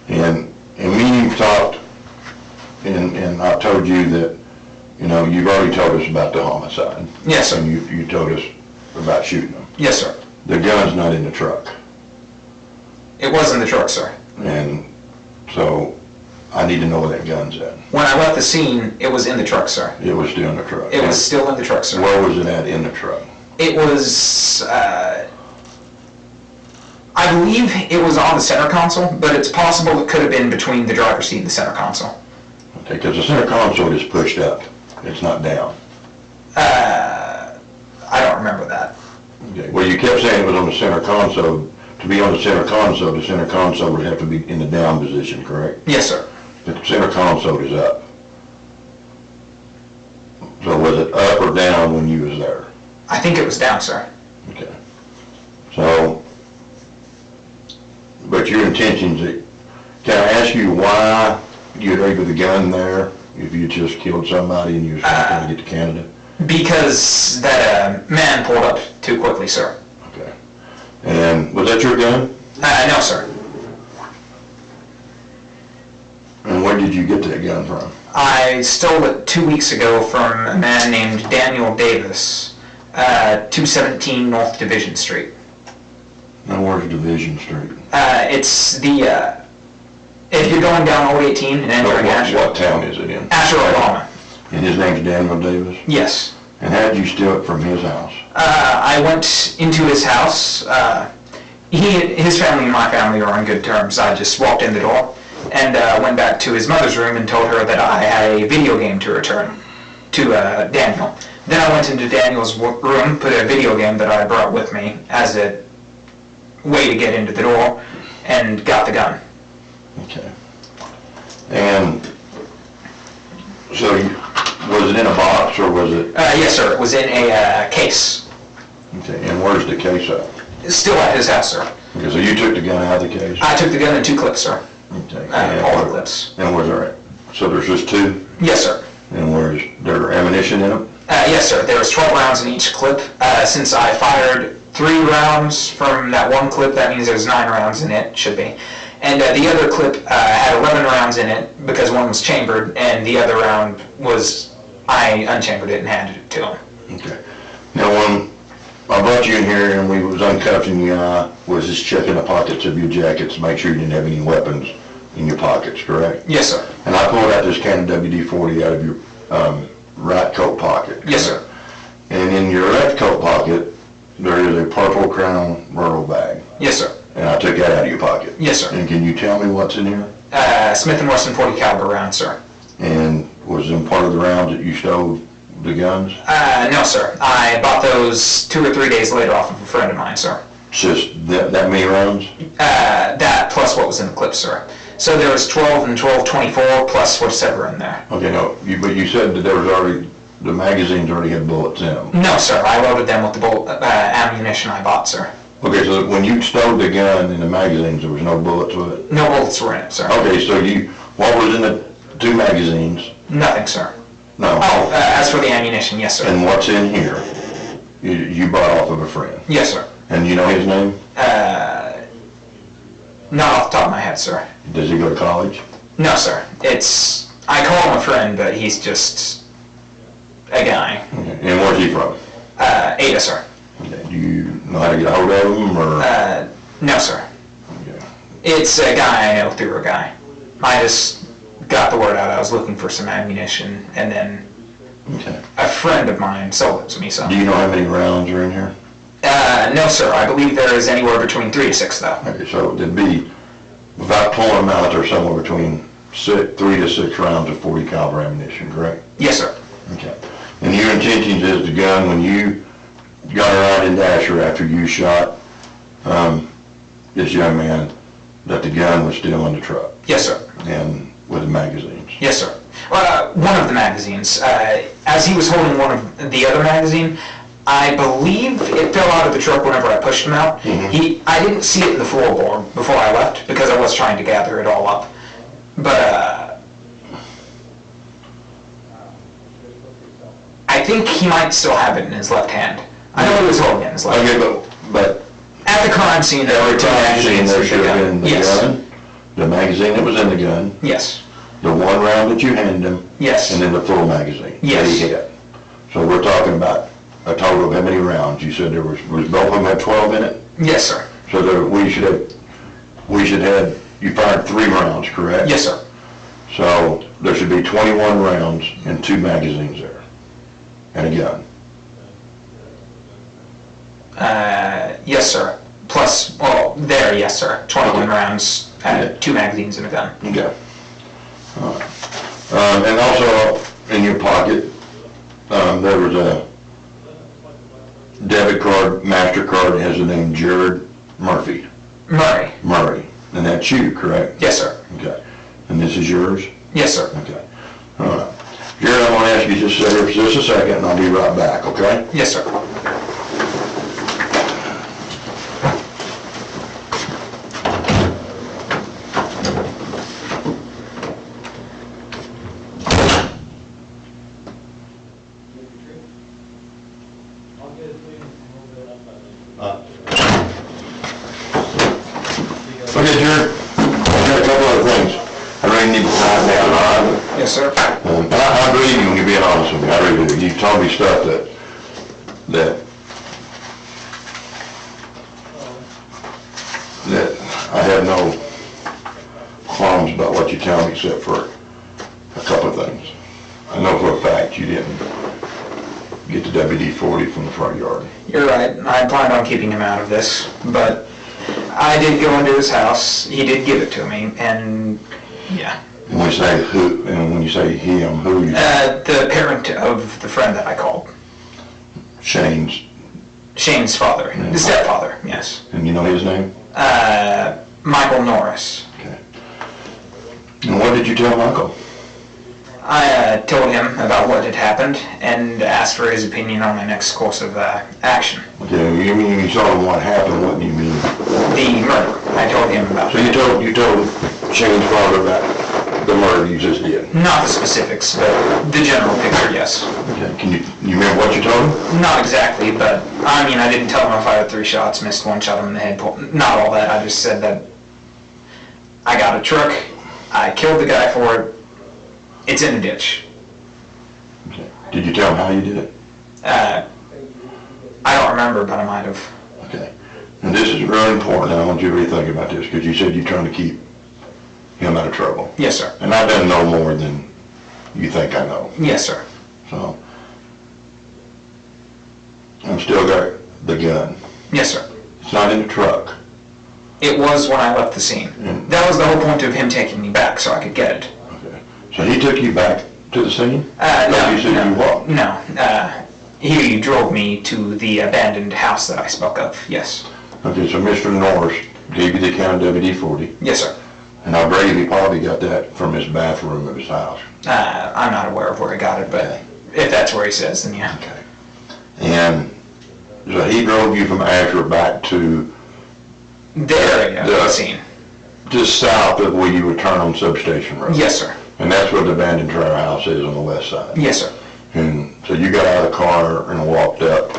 and me and you've talked, and I told you that You know, you've already told us about the homicide. Yes, sir. And you told us about shooting them. Yes, sir. The gun's not in the truck. It was in the truck, sir. And so I need to know where that gun's at. When I left the scene, it was in the truck, sir. It was still in the truck. It was still in the truck, sir. Where was it at in the truck? It was, I believe it was on the center console, but it's possible it could have been between the driver's seat and the center console. Okay, because the center console is pushed up. It's not down. I don't remember that. Okay. Well, you kept saying it was on the center console. To be on the center console would have to be in the down position, correct? Yes, sir. The center console is up. So was it up or down when you was there? I think it was down, sir. Okay. So, but your intentions, can I ask you why you'd leave with a gun there if you just killed somebody and you was trying to get to Canada? Because that man pulled up too quickly, sir. Okay. And was that your gun? No, sir. And where did you get that gun from? I stole it 2 weeks ago from a man named Daniel Davis, 217 North Division Street. Now where's Division Street? It's the, if you're going down Old 18 and entering Asher. What town is it in? Asher, Oklahoma. And his name's Daniel Davis? Yes. And how did you steal it from his house? I went into his house. His family and my family are on good terms. I just walked in the door and went back to his mother's room and told her that I had a video game to return to Daniel. Then I went into Daniel's room, put a video game that I brought with me as a way to get into the door, and got the gun. Okay. And so was it in a box or was it? Yes, sir. It was in a case. Okay. And where's the case at? It's still at his house, sir. Okay, so you took the gun out of the case? I took the gun in 2 clips, sir. Okay. All the clips. And where's there? So there's just 2? Yes, sir. And where's there ammunition in them? Yes, sir. There was 12 rounds in each clip. Since I fired 3 rounds from that one clip, that means there's 9 rounds in it, should be. And the other clip had 11 rounds in it because one was chambered, and the other round was, I unchambered it and handed it to him. Okay. Now when I brought you in here and we was uncuffing you, was just checking the pockets of your jacket to make sure you didn't have any weapons in your pockets, correct? Yes, sir. And I pulled out this can of WD-40 out of your right coat pocket. Yes, sir. And in your left coat pocket, there is a purple Crown Royal bag. Yes, sir. And I took that out of your pocket. Yes, sir. And can you tell me what's in here? Smith & Wesson 40 caliber round, sir. And was in part of the rounds that you stole the guns? No, sir. I bought those 2 or 3 days later off of a friend of mine, sir. Just that many rounds? That plus what was in the clip, sir. So there was 12 and 12-24 plus whatever in there. Okay, no, but you said that there was already, the magazines already had bullets in them. No, sir. I loaded them with the ammunition I bought, sir. Okay, so when you stole the gun in the magazines, there was no bullets with it? No bullets were in it, sir. Okay, so what was in the 2 magazines? Nothing, sir. No. Oh, as for the ammunition, yes, sir. And what's in here? You bought off of a friend? Yes, sir. And you know his name? Not off the top of my head, sir. Does he go to college? No, sir. I call him a friend, but he's just a guy. Okay. And where's he from? Ada, sir. Okay. Do you know how to get a hold of him, or? No, sir. Okay. It's a guy I know through a guy. I just got the word out I was looking for some ammunition, and then Okay. a friend of mine sold it to me, so. Do you know how many rounds are in here? No, sir. I believe there is anywhere between 3 to 6, though. Okay, so it'd be, without pulling them out, there's somewhere between 3 to 6 rounds of 40 caliber ammunition, correct? Yes, sir. Okay. And your intentions is the gun, when you got around into Asher after you shot this young man, that the gun was still in the truck? Yes, sir. And with the magazines? Yes, sir. One of the magazines. As he was holding one of the other magazine, I believe it fell out of the truck whenever I pushed him out. Mm-hmm. I didn't see it in the floorboard before I left because I was trying to gather it all up. But I think he might still have it in his left hand. I know he was holding it in his left hand. Okay, but At the crime scene, there were 2 crime scene magazines there with should the have gun. been the Yes. gun, the magazine that was in the gun, Yes. The one round that you handed him? Yes. And then the full magazine? Yes. That he had. So we're talking about a total of how many rounds? You said there was both of them had 12 in it? Yes, sir. So we should have, you fired 3 rounds, correct? Yes, sir. So there should be 21 rounds and 2 magazines there. And a gun. Yes, sir. Plus, well, there, yes, sir. 21 rounds, 2 magazines and a gun. Okay. All right. And also in your pocket, there was a debit card, MasterCard that has the name Jared Murray. Murray. And that's you, correct? Yes, sir. Okay. And this is yours? Yes, sir. Okay. All right. Jared, I'm going to ask you to sit here for just a second, and I'll be right back, okay? Yes, sir. Okay, Jared, I've got a couple other things I really need to find out, all right? Yes, sir. And I believe you when you're being honest with me. I really do. You've told me stuff that I have no qualms about what you tell me except for a couple of things. I know for a fact you didn't get the WD-40 from the front yard. You're right. I planned on keeping him out of this, but I did go into his house. He did give it to me, and yeah. And when you say who, and when you say him, who are you? The parent of the friend that I called. Shane's. Shane's father. Yeah. The stepfather, yes. And you know his name? Michael Norris. Okay. And what did you tell Michael? I told him about what had happened and asked for his opinion on my next course of action. Okay, you mean you told him what happened, what do you mean? The murder. I told him about So you told Shane's father about the murder you just did? not the specifics, but the general picture, yes. Okay, can you remember what you told him? Not exactly, but I mean, I didn't tell him I fired 3 shots, missed 1, shot him in the head. Not all that. I just said that I got a truck, I killed the guy for it, it's in a ditch. Okay. Did you tell him how you did it? I don't remember, but I might have. Okay. And this is really important, and I want you to really think about this, because you said you're trying to keep him out of trouble. Yes, sir. And I don't know more than you think I know. Yes, sir. So, I'm still got the gun. Yes, sir. It's not in the truck. It was when I left the scene. That was the whole point of him taking me back, so I could get it. Okay. So he took you back to the scene? No, You said you walked? No. He drove me to the abandoned house that I spoke of, yes. Okay, so Mr. Norris gave you the count WD-40, Yes, sir. and I believe he probably got that from his bathroom of his house. I'm not aware of where he got it, but Okay. if that's where he says, then yeah. Okay. And so he drove you from Asher back to The area of the scene. just south of where you would turn on Substation Road. Yes, sir. And that's where the abandoned trailer house is on the west side. Yes, sir. And so you got out of the car and walked up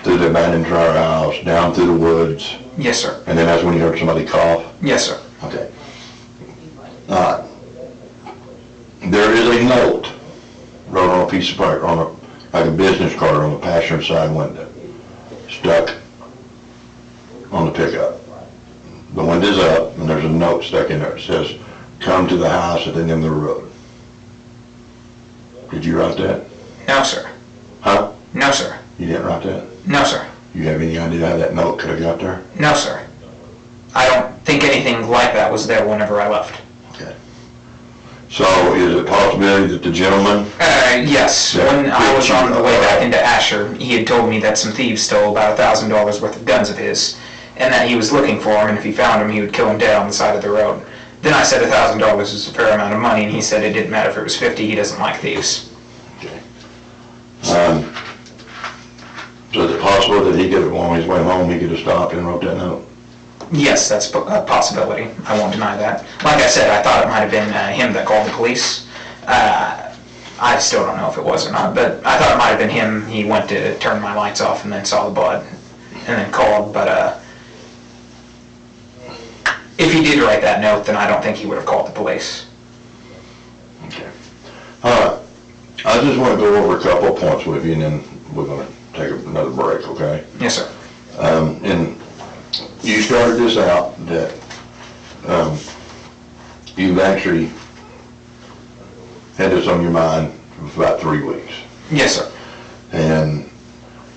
through the abandoned trailer house, down through the woods, Yes, sir. and then that's when you heard somebody cough? Yes, sir. Okay. There is a note wrote on a piece of paper, like a business card on the passenger side window, stuck on the pickup. The window's up, and there's a note stuck in there. It says, "Come to the house at the end of the road." Did you write that? No, sir. Huh? No, sir. You didn't write that? No, sir. You have any idea how that note could have got there? No, sir. I don't think anything like that was there whenever I left. Okay. So is it a possibility that the gentleman, Yes. Yeah. When I was Did you- on the way back into Asher, he had told me that some thieves stole about $1,000 worth of guns of his, and that he was looking for him, and if he found him, he would kill him dead on the side of the road. Then I said $1,000 is a fair amount of money, and he said it didn't matter if it was 50, he doesn't like thieves. okay. So is it possible that he could have, on his way home, he could have stopped and wrote that note? Yes, that's a possibility. I won't deny that. Like I said, I thought it might have been him that called the police. I still don't know if it was or not, but I thought it might have been him. He went to turn my lights off and then saw the blood and then called, but if he did write that note, then I don't think he would have called the police. I just want to go over a couple of points with you, and then we're going to take another break, okay? Yes, sir. And you started this out that you've actually had this on your mind for about 3 weeks, Yes, sir. and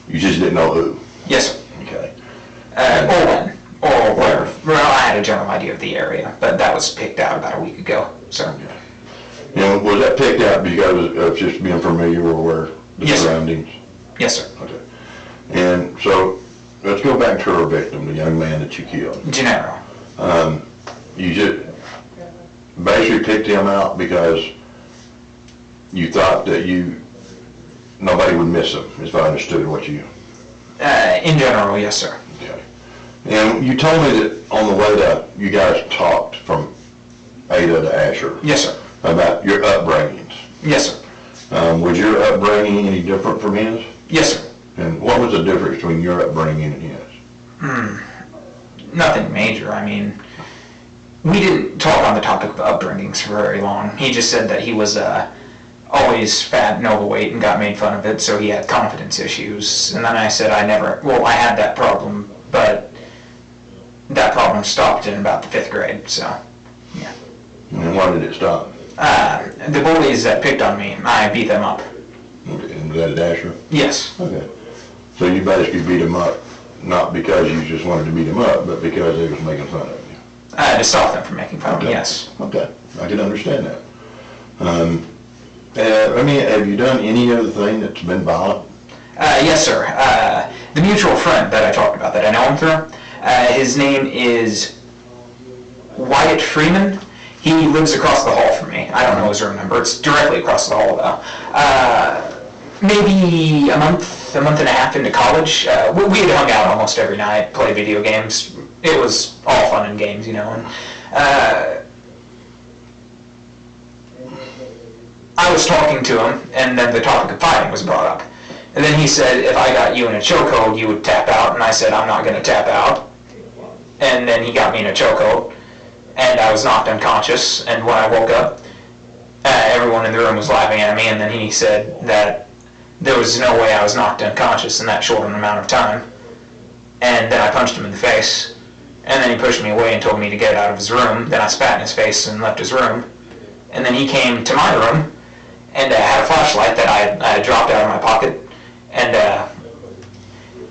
you just didn't know who. Yes, sir. Okay. Or when, or where. Well, I had a general idea of the area, but that was picked out about a week ago, sir. You know, was that picked out because of just being familiar with where the Yes, sir. surroundings? Yes, sir. Okay. And so, let's go back to our victim, the young man that you killed. Gennaro. You just basically picked him out because you thought that nobody would miss him, if I understood what you... In general, yes, sir. Okay. And you told me that on the way to, you guys talked from Ada to Asher Yes, sir. about your upbringings. Yes, sir. Was your upbringing any different from his? Yes, sir. And what was the difference between your upbringing and his? Nothing major. I mean, we didn't talk on the topic of upbringings for very long. He just said that he was always fat and overweight and got made fun of it, so he had confidence issues. And then I said I had that problem, but that problem stopped in about the 5th grade, so, yeah. And why did it stop? The bullies that picked on me, I beat them up. Okay. And was that at Asher? Yes. Okay. So you basically beat him up, not because you just wanted to beat him up, but because they was making fun of you. To stop them from making fun of me, yes. Okay, I can understand that. Have you done any other thing that's been violent? Yes, sir. The mutual friend that I talked about, that I know him through, his name is Wyatt Freeman. He lives across the hall from me. I don't know his room number. It's directly across the hall, though. Maybe a month and a half into college, we had hung out almost every night, played video games. It was all fun and games, you know. And I was talking to him, and then the topic of fighting was brought up. And then he said, if I got you in a chokehold, you would tap out. And I said, I'm not going to tap out. And then he got me in a chokehold, and I was knocked unconscious. And when I woke up, everyone in the room was laughing at me. And then he said that there was no way I was knocked unconscious in that short an amount of time. And then I punched him in the face. And then he pushed me away and told me to get out of his room. Then I spat in his face and left his room. And then he came to my room and had a flashlight that I had dropped out of my pocket, and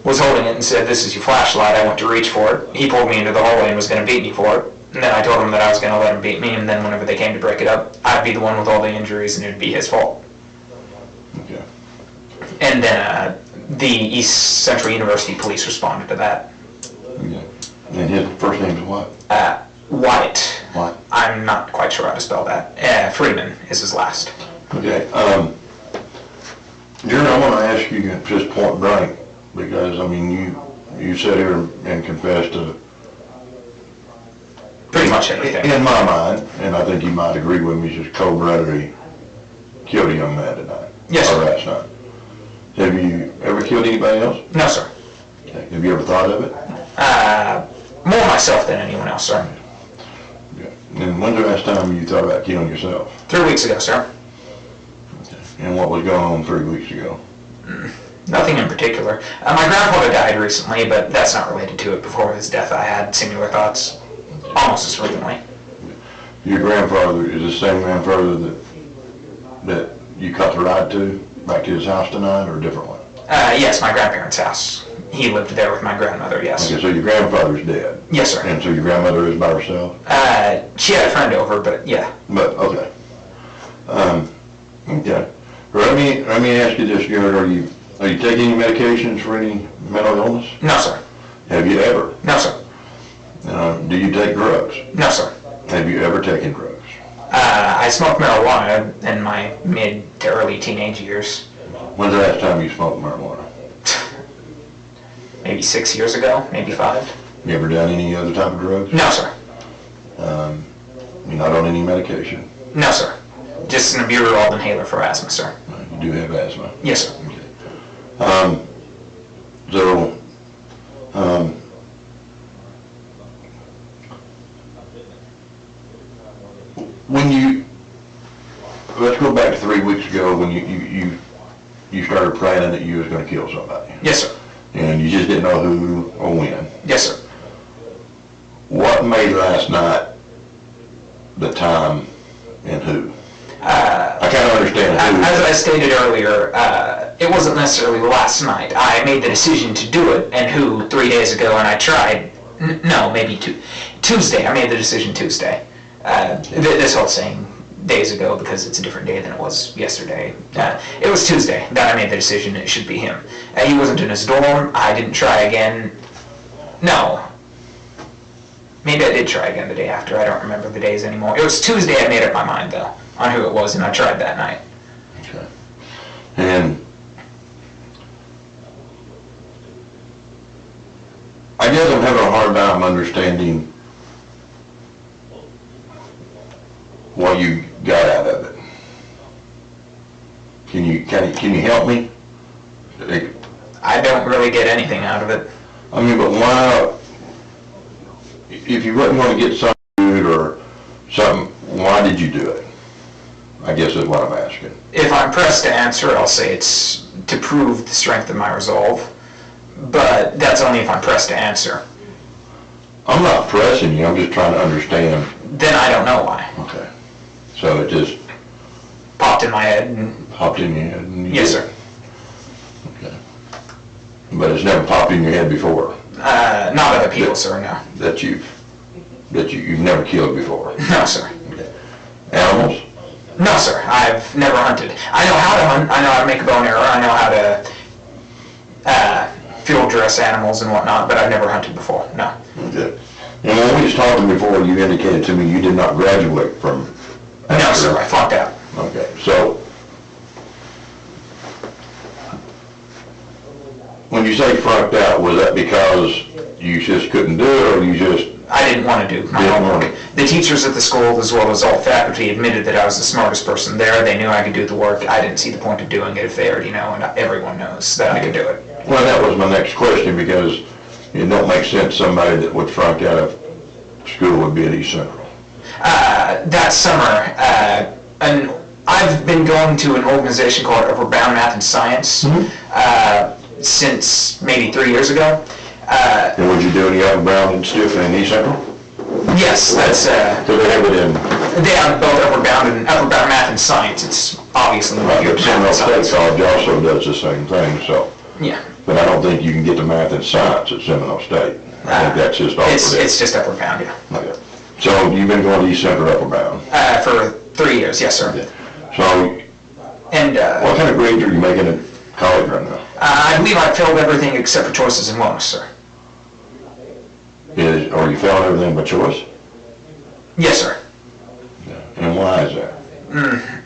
was holding it and said, "This is your flashlight." I went to reach for it. He pulled me into the hallway and was going to beat me for it. And then I told him that I was going to let him beat me, and then whenever they came to break it up, I'd be the one with all the injuries and it would be his fault. Okay. And then the East Central University police responded to that. Okay. And his first name is what? Wyatt. What? I'm not quite sure how to spell that. Freeman is his last. Okay. Jared, I want to ask you just point blank, because, I mean, you sat here and confessed to... Pretty much everything. In my mind, and I think you might agree with me, just cold-bloodedly killed a young man tonight. Yes, sir. Or last night. Have you ever killed anybody else? No, sir. Okay. Have you ever thought of it? More myself than anyone else, sir. Yeah. And when's the last time you thought about killing yourself? 3 weeks ago, sir. Okay. And what was going on 3 weeks ago? Nothing in particular. My grandfather died recently, but that's not related to it. Before his death, I had similar thoughts almost as frequently. Your grandfather is the same grandfather that you caught the ride to, back to his house tonight, or a different one? Yes, my grandparents' house. He lived there with my grandmother, yes. Okay, so your grandfather's dead? Yes, sir. And so your grandmother is by herself? She had a friend over, but yeah. But, okay. Okay. Let me ask you this, Jared, are you taking any medications for any mental illness? No, sir. Have you ever? No, sir. Do you take drugs? No, sir. Have you ever taken drugs? I smoked marijuana in my mid to early teenage years. When's the last time you smoked marijuana? Maybe 6 years ago, maybe 5. You ever done any other type of drugs? No, sir. You're not on any medication? No, sir. Just an albuterol inhaler for asthma, sir. You do have asthma? Yes, sir. let's go back to 3 weeks ago when you started planning that you was gonna kill somebody. Yes, sir. And you just didn't know who or when. Yes, sir. What made last night the time and who? I can't understand who. As I stated earlier, it wasn't necessarily last night. I made the decision to do it, and who 3 days ago, and I tried. No, maybe Tuesday. I made the decision Tuesday. This whole saying days ago because it's a different day than it was yesterday. It was Tuesday that I made the decision it should be him. He wasn't in his dorm. I didn't try again. No. Maybe I did try again the day after. I don't remember the days anymore. It was Tuesday I made up my mind, though, on who it was, and I tried that night. Okay. And I guess I'm having a hard time understanding what you got out of it. Can you help me? I don't really get anything out of it. I mean, but why, if you wasn't going to get some food or something, why did you do it? I guess is what I'm asking. If I'm pressed to answer, I'll say it's to prove the strength of my resolve, but that's only if I'm pressed to answer. I'm not pressing you, I'm just trying to understand. Then I don't know why. Okay. So it just Popped in my head. And, popped in your head? And you yes, did. sir. Okay. But it's never popped in your head before? Not other people, sir, no. That you've never killed before? No, sir. Okay. Animals? No, sir. I've never hunted. I know how to hunt. I know how to make a bow and arrow. I know how to field dress animals and whatnot, but I've never hunted before. No. Okay. And when we was talking before, you indicated to me you did not graduate from... No, sir. I flunked out. Okay. So, when you say flunked out, was that because you just couldn't do it, or you just... I didn't want to do my Didn't homework. want it. The teachers at the school, as well as all faculty, admitted that I was the smartest person there. They knew I could do the work. I didn't see the point of doing it if they already know, and everyone knows that I can do it. Well, that was my next question, because it don't make sense somebody that would flunk out of school would be at East Central. That summer, and I've been going to an organization called Upward Bound Math and Science since maybe 3 years ago. And would you do any other Brown and stuff in East Central? Yes, that's... So they have it in... They have both Upward Bound Math and Science. It's obviously Like Upward the Bound Seminole Math and State Science. College also does the same thing, so... Yeah. But I don't think you can get the math and science at Seminole State. I think that's just offered. It's just Upward Bound, yeah. Okay. So you've been going to East Central Upper Bound? For 3 years, yes, sir. So And what kind of grades are you making in college right now? I believe I failed everything except for choices and wellness, sir. Are you failing everything by choice? Yes, sir. And why is that?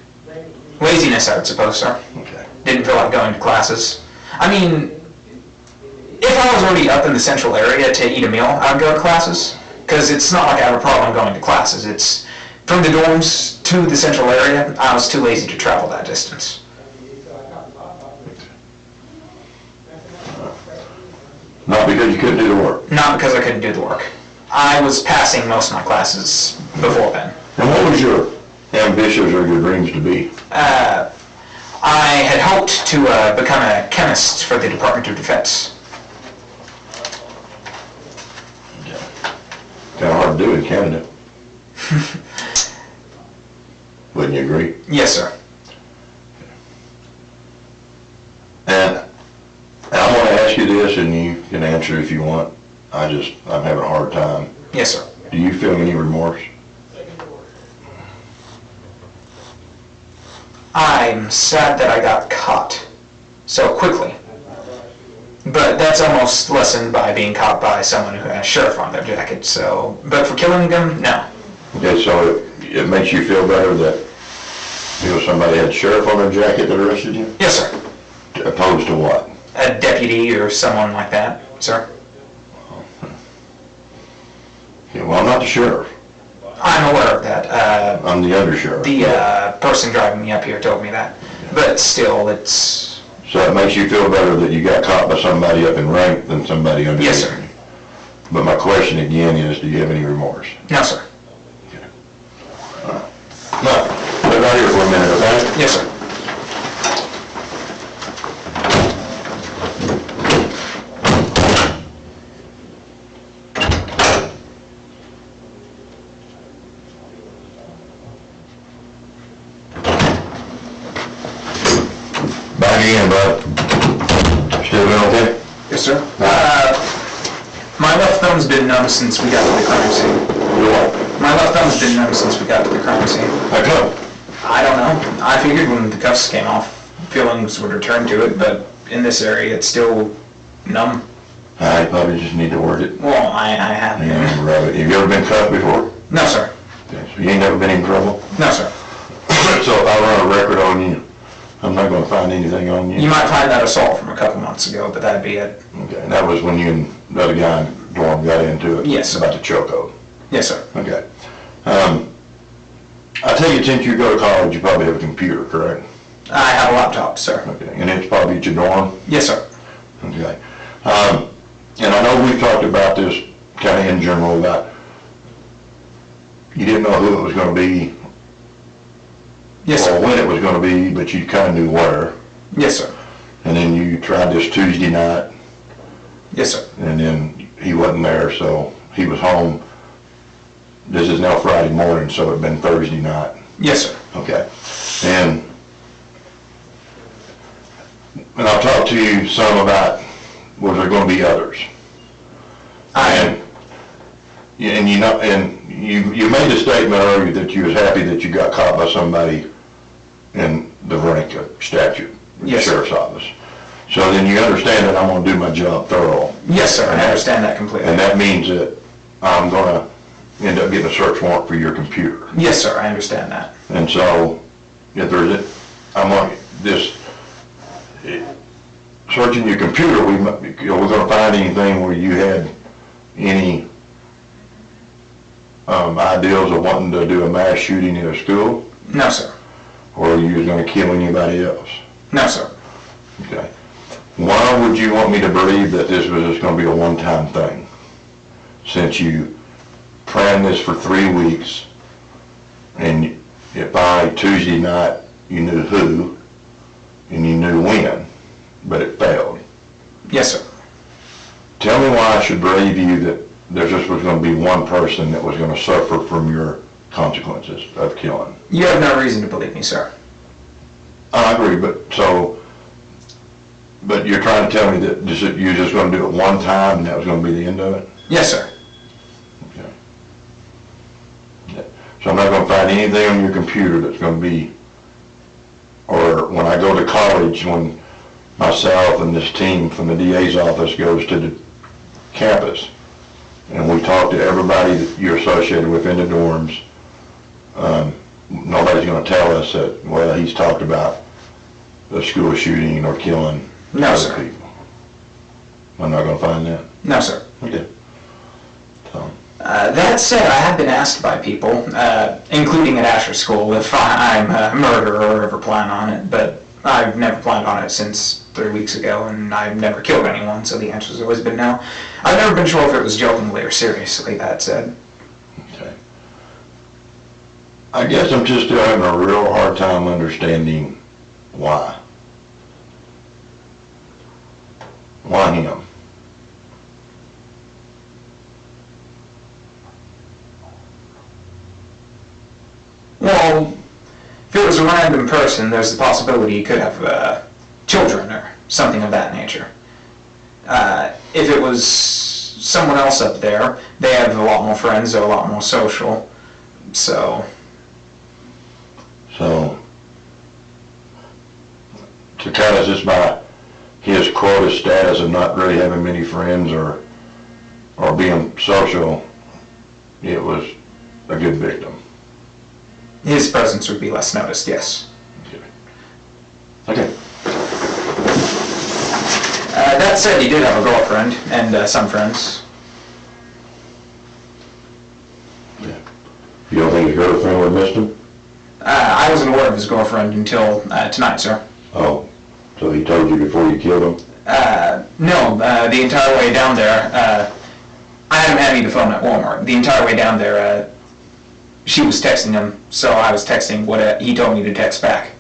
Laziness, I would suppose, sir. Okay. Didn't feel like going to classes. I mean, if I was already up in the central area to eat a meal, I would go to classes. Because it's not like I have a problem going to classes. It's from the dorms to the central area, I was too lazy to travel that distance. Not because you couldn't do the work? Not because I couldn't do the work. I was passing most of my classes before then. And what was your ambitions or your dreams to be? I had hoped to become a chemist for the Department of Defense. Kind of hard to do in Canada. Wouldn't you agree? Yes, sir. And I'm going to ask you this, and you can answer if you want. I'm having a hard time. Yes, sir. Do you feel any remorse? I'm sad that I got caught so quickly. But that's almost lessened by being caught by someone who has sheriff on their jacket, so... But for killing them, no. Okay, so it makes you feel better that, somebody had sheriff on their jacket that arrested you? Yes, sir. Opposed to what? A deputy or someone like that, sir. Okay, well, I'm not the sheriff. I'm aware of that. I'm the undersheriff. The person driving me up here told me that. But still, it's... So it makes you feel better that you got caught by somebody up in rank than somebody underneath? Yes, sir. But my question again is, do you have any remorse? No, sir. Okay. All right. Now, live out here for a minute, okay? Yes, sir. Back again, bud. Still doing okay? Yes, sir. My left thumb's been numb since we got to the crime scene. You what? My left thumb's been numb since we got to the crime scene. How come? I don't know. I figured when the cuffs came off, feelings would return to it, but in this area, it's still numb. I probably just need to work it. Well, I have been. And rub it. Have you ever been cuffed before? No, sir. Okay, so you ain't never been in trouble? No, sir. So if I run a record on you, I'm not gonna find anything on you? You might find that assault from a couple months ago, but that'd be it. Okay, and that was when you and the other guy in the dorm got into it? Yes, sir. About the chokehold? Yes, sir. Okay. I take it since you go to college, you probably have a computer, correct? I have a laptop, sir. Okay, and it's probably at your dorm? Yes, sir. Okay. And I know we've talked about this kind of in general, about you didn't know who it was gonna be Yes, or sir. when it was gonna be, but you kind of knew where. Yes, sir. And then you tried this Tuesday night, Yes, sir. and then he wasn't there, so he was home. This is now Friday morning, so it'd been Thursday night. Yes, sir. Okay. And I'll talk to you some about, was there gonna be others? And you know, and you made a statement earlier that you was happy that you got caught by somebody in the Vernica statute, the Yes, sir. sheriff's office. So then you understand that I'm gonna do my job thorough. Yes, sir. I understand that completely. And that means that I'm gonna end up getting a search warrant for your computer. Yes, sir. I understand that. And so, if there's, I'm on this, searching your computer, we're gonna find anything where you had any ideals of wanting to do a mass shooting in a school, No, sir. or you was gonna kill anybody else? No, sir. Okay. Why would you want me to believe that this was just gonna be a one-time thing? Since you planned this for 3 weeks, and if by Tuesday night you knew who, and you knew when, but it failed. Yes, sir. Tell me why I should believe you that there just was gonna be one person that was gonna suffer from your consequences of killing. You have no reason to believe me, sir. I agree, but you're trying to tell me that you're just gonna do it one time and that was gonna be the end of it? Yes, sir. Okay. So I'm not gonna find anything on your computer that's gonna be, or when I go to college, when myself and this team from the DA's office goes to the campus, and we talk to everybody that you're associated with in the dorms, nobody's gonna tell us that, well, he's talked about a school shooting or killing No, other sir. people. I'm not gonna find that? No, sir. Okay. So, That said, I have been asked by people, including at Asher School, if I'm a murderer or ever plan on it, but I've never planned on it since 3 weeks ago, and I've never killed anyone, so the answer's always been no. I've never been sure if it was jokingly or seriously, that said. okay. I guess I'm just still having a real hard time understanding why. Why him? Well, if it was a random person, there's the possibility he could have children or something of that nature. If it was someone else up there, they have a lot more friends, they're a lot more social, so... So, to kind of just by his quota status of not really having many friends or being social, it was a good victim. His presence would be less noticed, yes. Okay. That said, he did have a girlfriend and some friends. Yeah. You don't think his girlfriend would have missed him? I wasn't aware of his girlfriend until tonight, sir. Oh, so he told you before you killed him? No, the entire way down there, I had him hand me the phone at Walmart. The entire way down there, she was texting him, so I was texting what he told me to text back.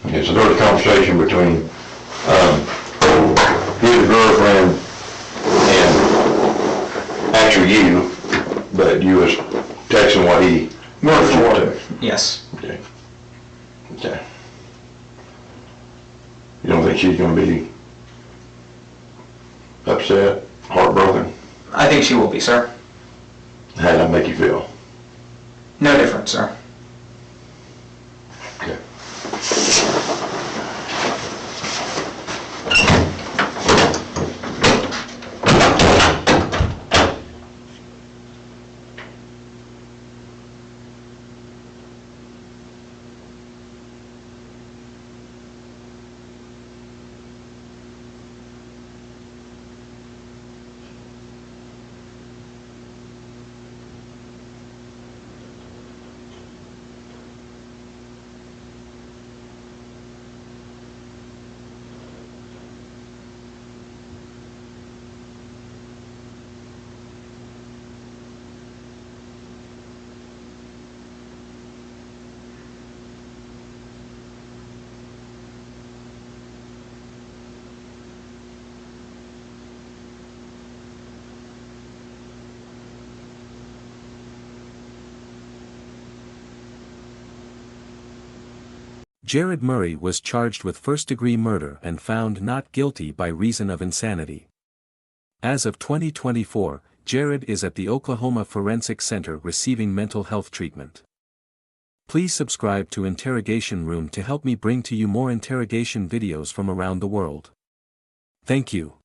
Okay, so there was a conversation between his girlfriend and actually you, but you was texting what he... Word for word, yes. Okay. Okay. You don't think she's gonna be upset, heartbroken? I think she will be, sir. How did that make you feel? No different, sir. Okay. Jared Murray was charged with first-degree murder and found not guilty by reason of insanity. As of 2024, Jared is at the Oklahoma Forensic Center receiving mental health treatment. Please subscribe to Interrogation Room to help me bring to you more interrogation videos from around the world. Thank you.